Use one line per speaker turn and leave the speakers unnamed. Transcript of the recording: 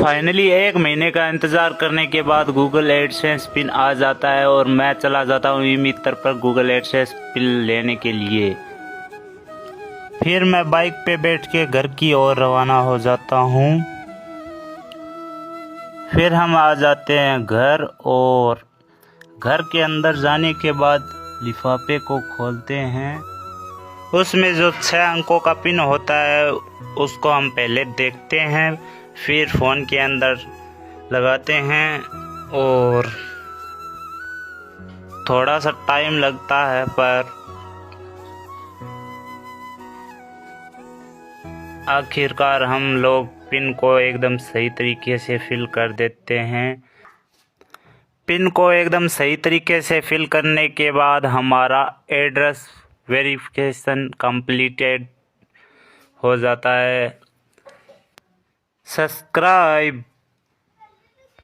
Finally 1 महीने का इंतज़ार करने के बाद गूगल एडसेंस पिन आ जाता है और मैं चला जाता हूँ ई-मित्र पर गूगल एडसेंस पिन लेने के लिए। फिर मैं बाइक पे बैठ के घर की ओर रवाना हो जाता हूँ। फिर हम आ जाते हैं घर और घर के अंदर जाने के बाद लिफाफे को खोलते हैं। उसमें जो 6 अंकों का पिन होता है उसको हम पहले देखते हैं, फिर फ़ोन के अंदर लगाते हैं और थोड़ा सा टाइम लगता है, पर आखिरकार हम लोग पिन को एकदम सही तरीके से फिल कर देते हैं। पिन को एकदम सही तरीके से फिल करने के बाद हमारा एड्रेस वेरिफिकेशन कंप्लीटेड हो जाता है। सब्सक्राइब।